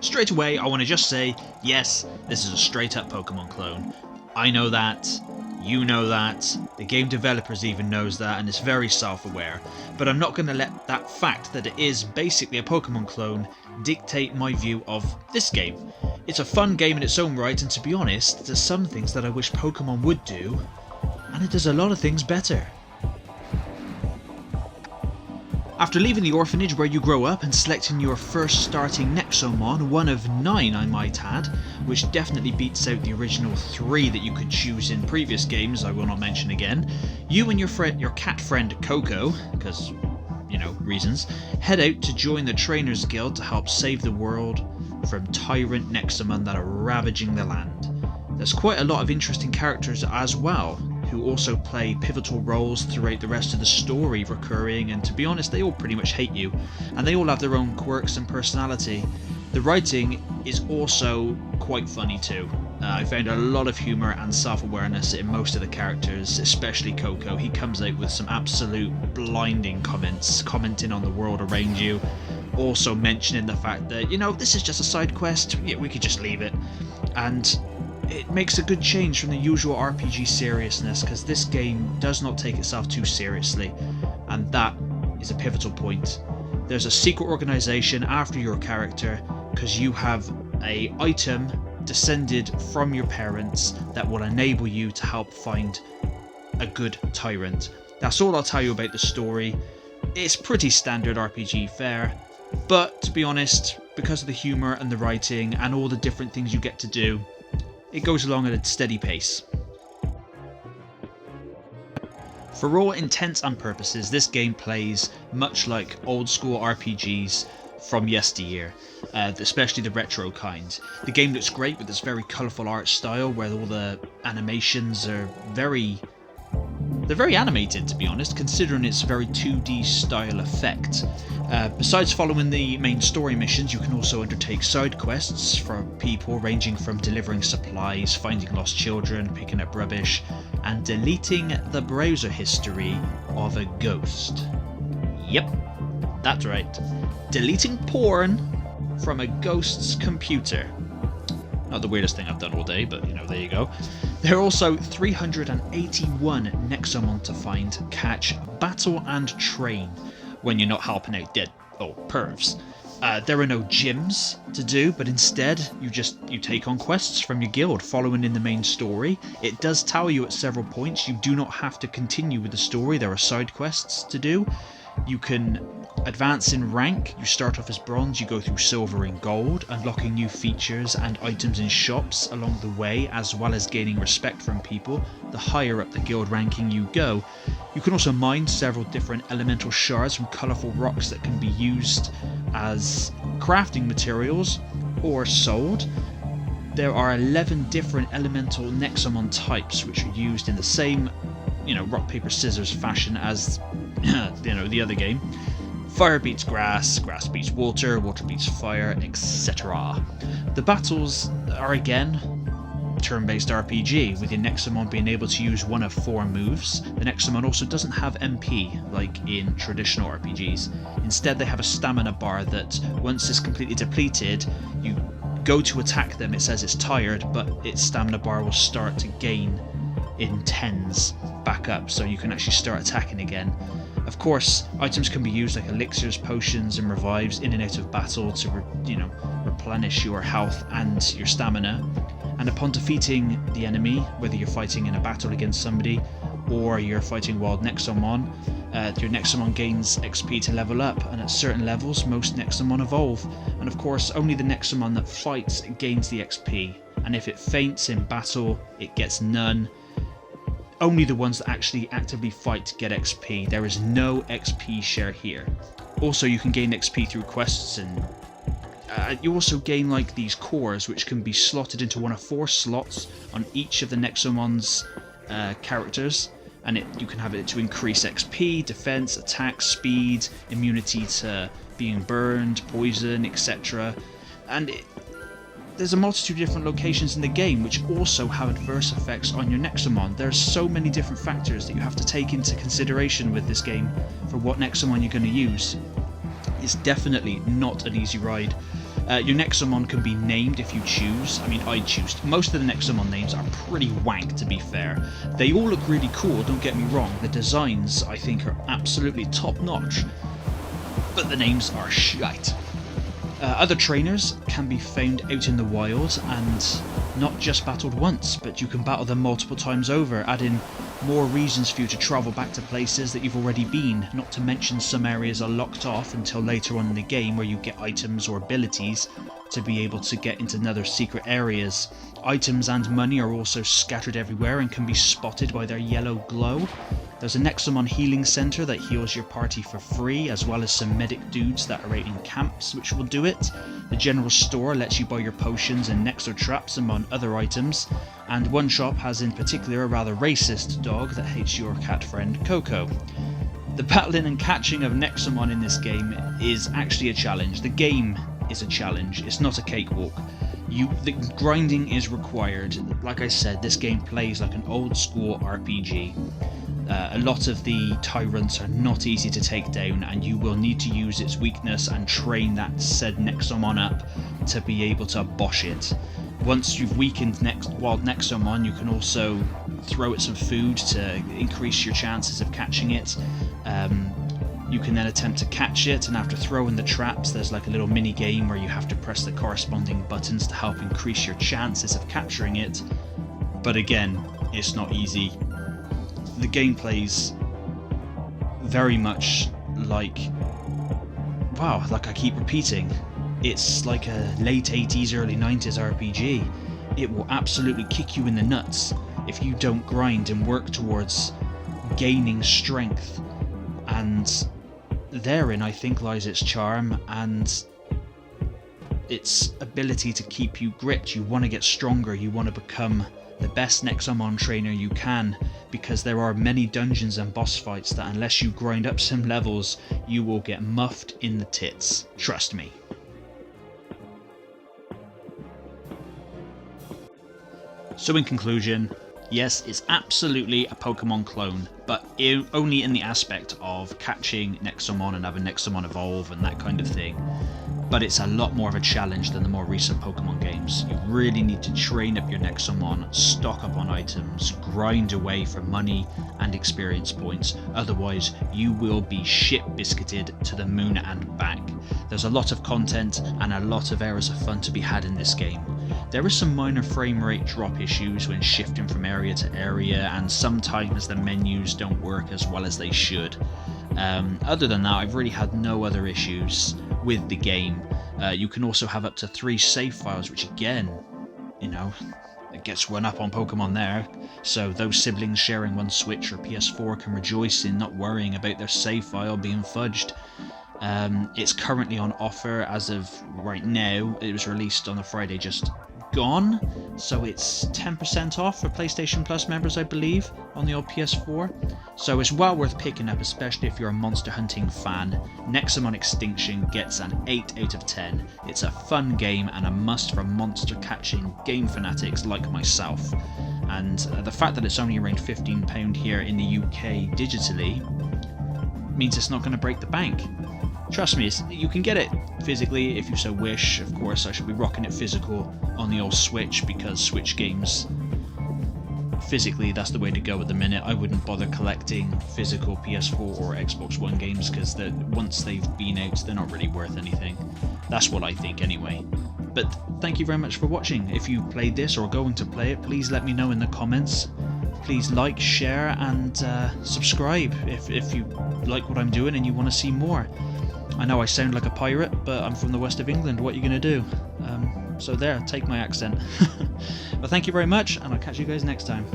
Straight away, I want to just say, yes, this is a straight up Pokemon clone. I know that, you know that, the game developers even knows that, and it's very self-aware. But I'm not going to let that fact that it is basically a Pokemon clone dictate my view of this game. It's a fun game in its own right, and to be honest, there's some things that I wish Pokemon would do, and it does a lot of things better. After leaving the orphanage where you grow up and selecting your first starting Nexomon, one of 9 I might add, which definitely beats out the original 3 that you could choose in previous games I will not mention again, you and your cat friend Coco, because, you know, reasons, head out to join the Trainers Guild to help save the world from tyrant Nexomon that are ravaging the land. There's quite a lot of interesting characters as well, who also play pivotal roles throughout the rest of the story recurring, and to be honest, they all pretty much hate you, and they all have their own quirks and personality. The writing is also quite funny too. I found a lot of humour and self-awareness in most of the characters, especially Coco. He comes out with some absolute blinding comments, commenting on the world around you, also mentioning the fact that, you know, this is just a side quest, yeah, we could just leave it. And it makes a good change from the usual RPG seriousness, because this game does not take itself too seriously, and that is a pivotal point. There's a secret organisation after your character, because you have an item descended from your parents that will enable you to help find a good tyrant. That's all I'll tell you about the story. It's pretty standard RPG fare, but to be honest, because of the humour and the writing and all the different things you get to do, it goes along at a steady pace. For all intents and purposes, this game plays much like old school RPGs from yesteryear, especially the retro kind. The game looks great with its very colourful art style, where all the animations are they're very animated, to be honest, considering its very 2D style effect. Besides following the main story missions, you can also undertake side quests for people, ranging from delivering supplies, finding lost children, picking up rubbish, and deleting the browser history of a ghost. Yep, that's right. Deleting porn from a ghost's computer. Not the weirdest thing I've done all day, but, you know, there you go. There are also 381 Nexomon to find, catch, battle and train when you're not helping out dead pervs. There are no gyms to do, but instead you take on quests from your guild following in the main story. It does tell you at several points you do not have to continue with the story. There are side quests to do. You can advance in rank. You start off as bronze, you go through silver and gold, unlocking new features and items in shops along the way, as well as gaining respect from people the higher up the guild ranking you go. You can also mine several different elemental shards from colourful rocks that can be used as crafting materials or sold. There are 11 different elemental Nexomon types, which are used in the same, rock, paper, scissors fashion as, the other game. Fire beats grass, grass beats water, water beats fire, etc. The battles are again turn-based RPG, with your Nexomon being able to use one of 4 moves. The Nexomon also doesn't have MP like in traditional RPGs. Instead, they have a stamina bar that, once it's completely depleted, you go to attack them, it says it's tired, but its stamina bar will start to gain in tens back up, so you can actually start attacking again. Of course, items can be used like elixirs, potions and revives in and out of battle to replenish your health and your stamina. And upon defeating the enemy, whether you're fighting in a battle against somebody or you're fighting wild Nexomon, your Nexomon gains XP to level up, and at certain levels most Nexomon evolve. And of course, only the Nexomon that fights gains the XP, and if it faints in battle it gets none. Only the ones that actually actively fight get XP. There is no XP share here. Also, you can gain XP through quests, and you also gain like these cores, which can be slotted into one of 4 slots on each of the Nexomon's characters, and you can have it to increase XP, defense, attack, speed, immunity to being burned, poison, etc. And there's a multitude of different locations in the game which also have adverse effects on your Nexomon. There are so many different factors that you have to take into consideration with this game for what Nexomon you're going to use. It's definitely not an easy ride. Your Nexomon can be named if you choose. I mean, I choose. Most of the Nexomon names are pretty wank, to be fair. They all look really cool, don't get me wrong. The designs, I think, are absolutely top-notch. But the names are shite. Other trainers can be found out in the wild and not just battled once, but you can battle them multiple times over, adding more reasons for you to travel back to places that you've already been, not to mention some areas are locked off until later on in the game where you get items or abilities to be able to get into other secret areas. Items and money are also scattered everywhere and can be spotted by their yellow glow. There's a Nexomon healing center that heals your party for free, as well as some medic dudes that are out in camps which will do it. The general store lets you buy your potions and Nexo traps among other items, and one shop has in particular a rather racist dog that hates your cat friend Coco. The battling and catching of Nexomon in this game is actually a challenge. The game is a challenge, it's not a cakewalk. The grinding is required. Like I said, this game plays like an old school RPG. A lot of the tyrants are not easy to take down, and you will need to use its weakness and train that said Nexomon up to be able to bosh it. Once you've weakened wild Nexomon, you can also throw it some food to increase your chances of catching it. You can then attempt to catch it, and after throwing the traps, there's like a little mini game where you have to press the corresponding buttons to help increase your chances of capturing it. But again, it's not easy. The game plays very much like, wow, like I keep repeating, it's like a late 80s, early 90s RPG. It will absolutely kick you in the nuts if you don't grind and work towards gaining strength, and therein I think lies its charm and its ability to keep you gripped. You want to get stronger, you want to become the best Nexomon trainer you can, because there are many dungeons and boss fights that unless you grind up some levels, you will get muffed in the tits. Trust me. So in conclusion, yes, it's absolutely a Pokemon clone, but only in the aspect of catching Nexomon and having Nexomon evolve and that kind of thing. But it's a lot more of a challenge than the more recent Pokemon games. You really need to train up your Nexomon, stock up on items, grind away for money and experience points, otherwise you will be shit biscuited to the moon and back. There's a lot of content and a lot of areas of fun to be had in this game. There is some minor frame rate drop issues when shifting from area to area, and sometimes the menus don't work as well as they should. Other than that, I've really had no other issues with the game. You can also have up to 3 save files, which again, you know, it gets run up on Pokemon there, so those siblings sharing one Switch or PS4 can rejoice in not worrying about their save file being fudged. It's currently on offer as of right now. It was released on the Friday just gone, so it's 10% off for PlayStation Plus members, I believe, on the old PS4. So it's well worth picking up, especially if you're a monster hunting fan. Nexomon Extinction gets an 8 out of 10. It's a fun game and a must for monster catching game fanatics like myself. And the fact that it's only around £15 here in the UK digitally means it's not going to break the bank. Trust me, you can get it physically if you so wish. Of course, I should be rocking it physical on the old Switch, because Switch games, physically, that's the way to go at the minute. I wouldn't bother collecting physical PS4 or Xbox One games, because once they've been out, they're not really worth anything. That's what I think anyway. But thank you very much for watching. If you played this or are going to play it, please let me know in the comments. Please like, share, and subscribe if you like what I'm doing and you want to see more. I know I sound like a pirate, but I'm from the west of England. What are you going to do? So there, take my accent. But thank you very much, and I'll catch you guys next time.